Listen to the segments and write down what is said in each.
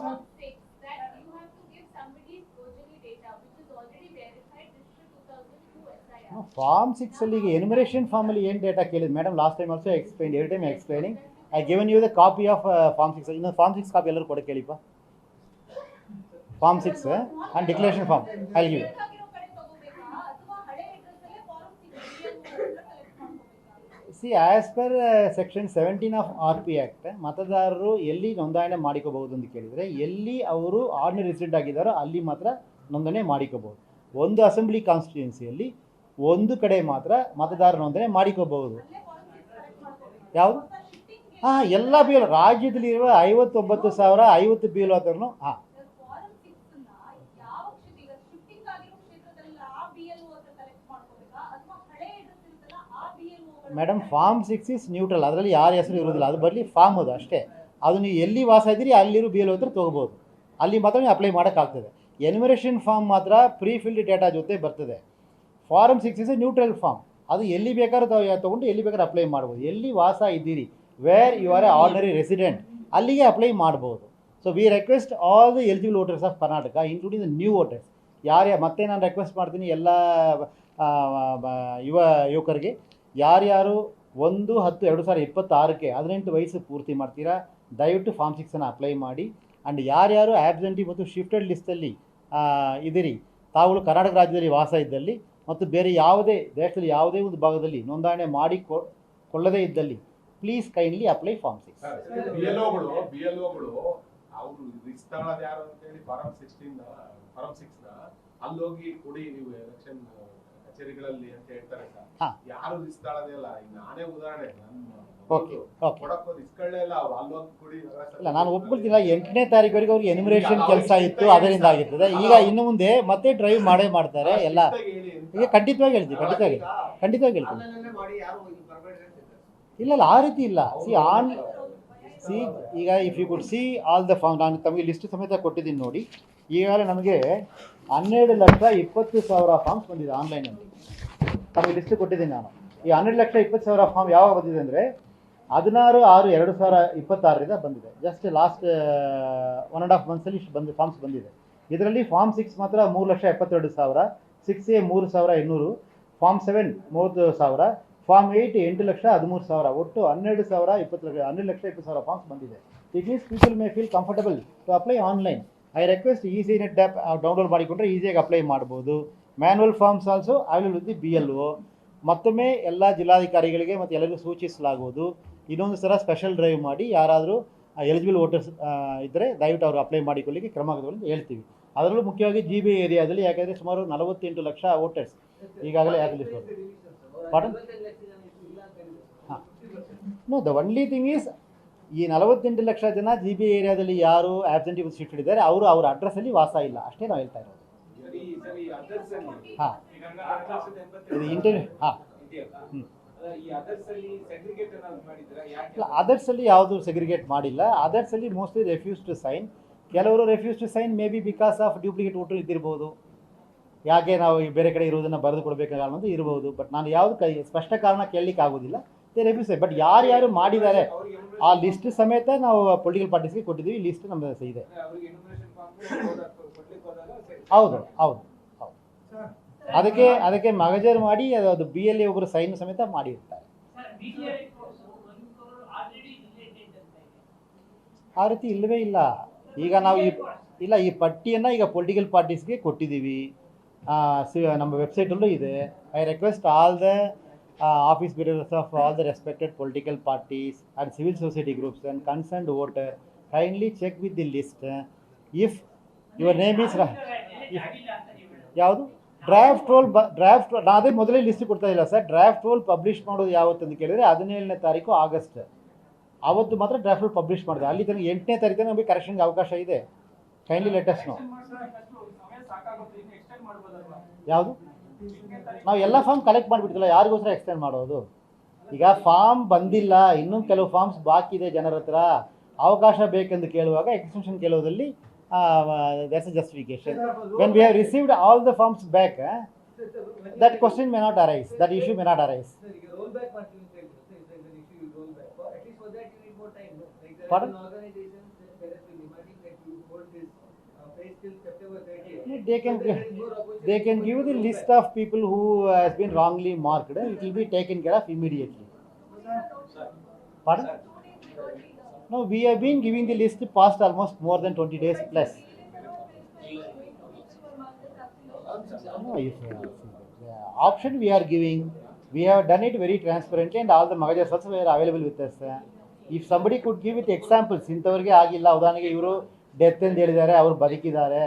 Form 6 that you have to give somebody's Gojali data which is already verified. This is a 2002 SIR. Form 6 ಅಲ್ಲಿ enumeration form ಅಲ್ಲಿ ಏನು data ಕೇಳಿದ್ರು madam? Last time also explain, every time explaining. I given you the copy of Form 6. ಇನ್ನೊಂದು Form 6 copy ಎಲ್ಲರೂ ಕೊಡಕ್ಕೆ ಕೇಳಿಪ್ಪ. Form 6 and declaration form I'll give you. See, as per section 17 of RP Act, ಮತದಾರರು ಎಲ್ಲಿ ನೋಂದಣಿ ಮಾಡಿಕೋಬಹುದು ಅಂತ ಕೇಳಿದರೆ, ಎಲ್ಲಿ ಅವರು ಆರ್ಡಿನರಿ ರೆಸಿಡೆಂಟ್ ಆಗಿದ್ದಾರೋ ಅಲ್ಲಿ ಮಾತ್ರ ನೋಂದಣಿ ಮಾಡಿಕೋಬಹುದು. ಒಂದು ಅಸೆಂಬ್ಲಿ ಕಾನ್ಸ್ಟಿಟ್ಯೂನ್ಸಿಯಲ್ಲಿ ಒಂದು ಕಡೆ ಮಾತ್ರ ಮತದಾರ ನೋಂದಣಿ ಮಾಡಿಕೋಬಹುದು. ಯಾವುದು? ಹಾಂ, ಎಲ್ಲ ಬಿ ಎಲ್ ರಾಜ್ಯದಲ್ಲಿರುವ 59,050 ಬಿ ಎಲ್ ಓತರನು. ಹಾಂ, ಮೇಡಮ್ ಫಾರ್ಮ್ 6 ಇಸ್ ನ್ಯೂಟ್ರಲ್. ಅದರಲ್ಲಿ ಯಾರ ಹೆಸರು ಇರೋದಿಲ್ಲ, ಅದು ಬರಲಿ ಫಾರ್ಮ್ ಅದು ಅಷ್ಟೇ. ಅದು ನೀವು ಎಲ್ಲಿ ವಾಸ ಇದ್ದೀರಿ ಅಲ್ಲಿರೋ ಬಿ ಎಲ್ ಓದ್ರ ತೊಗೋಬೋದು, ಅಲ್ಲಿ ಮಾತ್ರ ನೀವು ಅಪ್ಲೈ ಮಾಡೋಕ್ಕಾಗ್ತದೆ. ಎನ್ಯುಮರೇಷನ್ ಫಾರ್ಮ್ ಮಾತ್ರ ಪ್ರೀ ಫಿಲ್ಡ್ ಡೇಟಾ ಜೊತೆ ಬರ್ತದೆ. Form 6 is a neutral form. ಅದು ಎಲ್ಲಿ ಬೇಕಾದ್ರೂ ತೊಗೊಂಡು ಎಲ್ಲಿ ಬೇಕಾದ್ರೂ ಅಪ್ಲೈ ಮಾಡ್ಬೋದು. ಎಲ್ಲಿ ವಾಸ ಇದ್ದೀರಿ, where you are a ordinary resident, ಅಲ್ಲಿಗೆ ಅಪ್ಲೈ ಮಾಡ್ಬೋದು. So we request all the eligible voters of Karnataka including the new voters. ಮತ್ತೆ ನಾನು ರಿಕ್ವೆಸ್ಟ್ ಮಾಡ್ತೀನಿ ಎಲ್ಲ ಯುವಕರಿಗೆ, ಯಾರ್ಯಾರು 1/10/2026ಕ್ಕೆ 18 ವಯಸ್ಸು ಪೂರ್ತಿ ಮಾಡ್ತೀರಾ, ದಯವಿಟ್ಟು ಫಾರ್ಮ್ 6 ಅಪ್ಲೈ ಮಾಡಿ. ಆ್ಯಂಡ್ ಯಾರ್ಯಾರು ಆಬ್ಸೆಂಟಿ ಮತ್ತು ಶಿಫ್ಟೆಡ್ ಲಿಸ್ಟಲ್ಲಿ ಇದ್ದೀರಿ, ತಾವುಗಳು ಕರ್ನಾಟಕ ರಾಜ್ಯದಲ್ಲಿ ವಾಸ ಇದ್ದಲ್ಲಿ ಮತ್ತು ಬೇರೆ ಯಾವುದೇ ದೇಶದಲ್ಲಿ ಯಾವುದೇ ಒಂದು ಭಾಗದಲ್ಲಿ ನೋಂದಣಿ ಮಾಡಿಕೊಳ್ಳದೇ ಇದ್ದಲ್ಲಿ ಪ್ಲೀಸ್ ಕೈಂಡ್ಲಿ ಅಪ್ಲೈ ಫಾರ್ಮ್ 6. ಬಿಎಲ್ಒಗಳು ಅವರು ವಿಸ್ತರಣೆ ಯಾರು ಅಂತ ಹೇಳಿ ಫಾರ್ಮ್ 6ನ ಅಲ್ಲಿ ಹೋಗಿ ಕೊಡಿ ನೀವು ಎಲೆಕ್ಷನ್ ಕಚೇರಿಗಳಲ್ಲಿ ಅಂತ ಹೇಳ್ತಾರೆ ಸರ್. ಯಾರು ವಿಸ್ತರಣೆ ಇಲ್ಲ. ಈಗ ನಾನೇ ಉದಾಹರಣೆ ಇಲ್ಲ, ನಾನು ಒಪ್ಕೊಳ್ತಿಲ್ಲ. 8ನೇ ತಾರೀಕುವರೆಗೆ ಅವ್ರಿಗೆ ಎನ್ಯುಮರೇಷನ್ ಕೆಲಸ ಇತ್ತು, ಅದರಿಂದ ಆಗಿರ್ತದೆ. ಈಗ ಇನ್ನು ಮುಂದೆ ಮತ್ತೆ ಡ್ರೈವ್ ಮಾಡೇ ಮಾಡ್ತಾರೆ ಎಲ್ಲ. ಈಗ ಖಂಡಿತವಾಗಿ ಹೇಳ್ತೀವಿ, ಖಂಡಿತವಾಗಿ ಹೇಳ್ತೀವಿ. ಇಲ್ಲ, ಆ ರೀತಿ ಇಲ್ಲ. ಈಗ if you could see all the form, ನಾನು ತಮಗೆ ಲಿಸ್ಟ್ ಸಮೇತ ಕೊಟ್ಟಿದ್ದೀನಿ ನೋಡಿ. ಈಗಾಗಲೇ ನಮಗೆ 12,20,000 ಫಾರ್ಮ್ಸ್ ಬಂದಿದೆ ಆನ್ಲೈನಲ್ಲಿ. ತಮಗೆ ಲಿಸ್ಟ್ ಕೊಟ್ಟಿದ್ದೀನಿ ನಾನು. ಈ 12,20,000 ಫಾರ್ಮ್ ಯಾವಾಗ ಬಂದಿದೆ ಅಂದರೆ 16/6/2026 ಬಂದಿದೆ. ಜಸ್ಟ್ ಲಾಸ್ಟ್ 1.5 ಮಂತ್ಸಲ್ಲಿ ಇಷ್ಟು ಫಾರ್ಮ್ಸ್ ಬಂದಿದೆ. ಇದರಲ್ಲಿ ಫಾರ್ಮ್ 6 ಮಾತ್ರ 3,72,000, 6A 3,800, ಫಾರ್ಮ್ 7 30,000, ಫಾರ್ಮ್ 8 8,13,000, ಒಟ್ಟು 12,20,000 ಫಾರ್ಮ್ಸ್ ಬಂದಿದೆ. It means people may feel comfortable to apply online. I request easy net app download ಮಾಡಿಕೊಂಡ್ರೆ ಈಸಿಯಾಗಿ ಅಪ್ಲೈ ಮಾಡ್ಬೋದು. Manual forms also available with the BLO. ಮತ್ತೊಮ್ಮೆ ಎಲ್ಲ ಜಿಲ್ಲಾಧಿಕಾರಿಗಳಿಗೆ ಮತ್ತು ಎಲ್ಲರಿಗೂ ಸೂಚಿಸಲಾಗುವುದು, ಇನ್ನೊಂದು ಸಲ ಸ್ಪೆಷಲ್ ಡ್ರೈವ್ ಮಾಡಿ ಯಾರಾದರೂ ಎಲಿಜಿಬಲ್ ವೋಟರ್ಸ್ ಇದ್ದರೆ ದಯವಿಟ್ಟು ಅವರು ಅಪ್ಲೈ ಮಾಡಿಕೊಳ್ಳಿಕ್ಕೆ ಕ್ರಮ ಅಂತ ಹೇಳ್ತೀವಿ. ಅದರಲ್ಲೂ ಮುಖ್ಯವಾಗಿ GB ಏರಿಯಾದಲ್ಲಿ, ಯಾಕೆಂದರೆ ಸುಮಾರು 48 ಲಕ್ಷ ವೋಟರ್ಸ್ ಈಗಾಗಲೇ ಲಿಸ್ಟ್. ಪಾರ್ಡನ್? ಹಾಂ, no, the only thing is ಈ 48 ಲಕ್ಷ ಜನ GB ಏರಿಯಾದಲ್ಲಿ ಯಾರು ಆಬ್ಸೆಂಟಿ ಶಿಫ್ಟ್ ಇದ್ದಾರೆ ಅವರು ಅವ್ರ ಅಡ್ರೆಸ್ಸಲ್ಲಿ ವಾಸ ಇಲ್ಲ, ಅಷ್ಟೇ ನಾವು ಹೇಳ್ತಾ ಇರೋದು. ಹಾಂ, ಇದು ಇಂಟರ್ವ್ಯೂ. ಹಾಂ, ಅದರ್ಸಲ್ಲಿ ಯಾವುದು ಸೆಗ್ರಿಗೇಟ್ ಮಾಡಿಲ್ಲ. ಅದರ್ಸಲ್ಲಿ ಮೋಸ್ಟ್ಲಿ ರೆಫ್ಯೂಸ್ ಟು ಸೈನ್. ಕೆಲವರು refuse to sign maybe because of duplicate voter ಇದ್ದಿರ್ಬೋದು, ಯಾಕೆ ನಾವು ಬೇರೆ ಕಡೆ ಇರೋದನ್ನು ಬರೆದು ಕೊಡಬೇಕಾಗ ಅನ್ನೋದು ಇರ್ಬೋದು. ಬಟ್ ನಾನು ಯಾವುದು ಸ್ಪಷ್ಟ ಕಾರಣ ಕೇಳಲಿಕ್ಕೆ ಆಗೋದಿಲ್ಲ. They refuse. ಬಟ್ ಯಾರ್ಯಾರು ಮಾಡಿದ್ದಾರೆ ಆ ಲಿಸ್ಟ್ ಸಮೇತ ನಾವು ಪೊಲಿಟಿಕಲ್ ಪಾರ್ಟೀಸ್ಗೆ ಕೊಟ್ಟಿದ್ದೀವಿ. ಲಿಸ್ಟ್ ನಮ್ಮ ಇದೆ. ಹೌದು ಹೌದು ಹೌದು. ಅದಕ್ಕೆ ಮಗಜರ್ ಮಾಡಿ ಅದು BLA ಒಬ್ಬರು ಸೈನ್ ಸಮೇತ ಮಾಡಿರ್ತಾರೆ. ಆ ರೀತಿ ಇಲ್ಲವೇ ಇಲ್ಲ. ಈಗ ನಾವು ಈ ಪಟ್ಟಿಯನ್ನು ಈಗ ಪೊಲಿಟಿಕಲ್ ಪಾರ್ಟೀಸ್ಗೆ ಕೊಟ್ಟಿದ್ದೀವಿ. ನಮ್ಮ ವೆಬ್ಸೈಟಲ್ಲೂ ಇದೆ. I request all the office bearers of all the respected political parties and civil society groups and concerned voter, kindly check with the list. If your name is ಯಾವುದು ಡ್ರಾಫ್ಟ್ ರೋಲ್ ನಾನು ಅದೇ ಮೊದಲೇ list ಕೊಡ್ತಾ ಇಲ್ಲ sir. Draft roll publish ಮಾಡೋದು ಯಾವತ್ತು ಅಂತ ಕೇಳಿದರೆ 17ನೇ ತಾರೀಕು ಆಗಸ್ಟ್, ಆವತ್ತು ಮಾತ್ರ ಡ್ರಾಫ್ಟ್ ರೋಲ್ ಪಬ್ಲಿಷ್ ಮಾಡಿದೆ. ಅಲ್ಲಿ ತನಕ 8ನೇ ತಾರೀಕು ನಮಗೆ ಕರೆಕ್ಷನ್ಗೆ ಅವಕಾಶ ಇದೆ. Kindly let us know. ಯಾವುದು? ನಾವು ಎಲ್ಲ ಫಾರ್ಮ್ ಕಲೆಕ್ಟ್ ಮಾಡಿಬಿಡ್ತಿಲ್ಲ, ಯಾರಿಗೋಸ್ಕರ ಎಕ್ಸ್ಟೆಂಡ್ ಮಾಡೋದು? ಈಗ ಫಾರ್ಮ್ ಬಂದಿಲ್ಲ, ಇನ್ನೂ ಕೆಲವು ಫಾರ್ಮ್ಸ್ ಬಾಕಿ ಇದೆ ಜನರ ಹತ್ರ, ಅವಕಾಶ ಬೇಕೆಂದು ಕೇಳುವಾಗ extension ಕೇಳೋದಲ್ಲಿ that's a justification. When we have received all the forms back, that question may not arise, that issue may not arise. Pardon? hold this pay till September 30th. They can give the list of people who has been wrongly marked. It will be taken care of immediately. Pardon? No, we have been giving the list past almost more than 20 days plus. No, if the option we are giving, we have done it very transparently and all the magazines also were available with us. If somebody could give with examples, ಇಂಥವ್ರಿಗೆ ಆಗಿಲ್ಲ, ಉದಾಹರಣೆಗೆ ಇವರು death ಎಂದು ಹೇಳಿದ್ದಾರೆ, ಅವರು ಬದುಕಿದ್ದಾರೆ,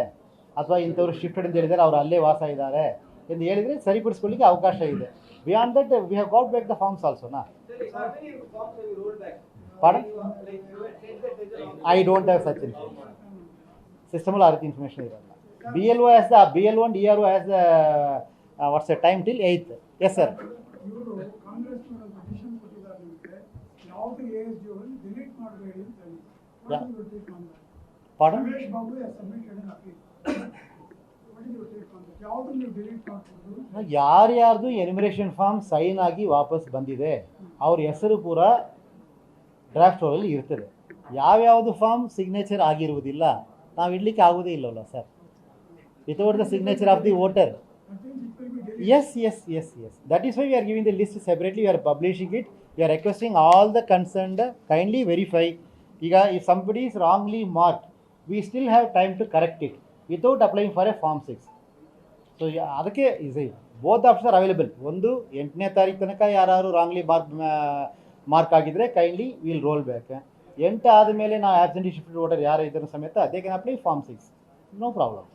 ಅಥವಾ ಇಂಥವ್ರು shifted ಅಂತ ಹೇಳಿದ್ದಾರೆ, ಅವರು ಅಲ್ಲೇ ವಾಸ ಇದ್ದಾರೆ ಎಂದು ಹೇಳಿದರೆ ಸರಿಪಡಿಸ್ಕೊಳ್ಳಿಕ್ಕೆ ಅವಕಾಶ ಇದೆ. Beyond that we have got back the forms also ನಾ. Pardon? I don't have such information. System will have information. BLO has the BLO and DRO has the what's the time till 8th. Yes, sir. ಇವರು Congress petition ಕೊಟ್ಟಿದ್ದಾರೆ ಅಂದ್ರೆ ಯಾವುದು ASG ಅವರಲ್ಲಿ delete ಮಾಡಬೇಡಿ ಅಂತ ಹೇಳಿ. Yeah. What is your take on that? Pardon? Ramesh Babu has submitted an appeal. What is your take on that? ಯಾವುದು ನೀವು ಡಿಲೀಟ್ ಮಾಡ್ಬೋದು? ಯಾರ್ಯಾರ್ದು ಎನಿಮರೇಷನ್ ಫಾರ್ಮ್ ಸೈನ್ ಆಗಿ ವಾಪಸ್ ಬಂದಿದೆ ಅವ್ರ ಹೆಸರು ಪೂರ ಡ್ರಾಫ್ಟ್ ಅಲ್ಲಿ ಇರ್ತದೆ. ಯಾವ್ಯಾವುದು ಫಾರ್ಮ್ ಸಿಗ್ನೇಚರ್ ಆಗಿರುವುದಿಲ್ಲ ನಾವು ಇಡ್ಲಿಕ್ಕೆ ಆಗೋದೇ ಇಲ್ಲವಲ್ಲ sir, without the signature of the voter. Yes. That is why we are giving the list separately. We are publishing it. We are requesting all the concerned kindly verify. If somebody is wrongly marked, we still have time to correct it without applying for a form 6. So ಅದಕ್ಕೆ both options are available. ಒಂದು 8ನೇ ತಾರೀಕು ತನಕ ಯಾರು wrongly mark ಆಗಿದ್ರೆ kindly will roll back. 8 ಆದಮೇಲೆ ನಾವು absentee shifted voter ಯಾರು ಇದ್ದಾರೆ ಸಮೇತ they can apply form 6. No problem.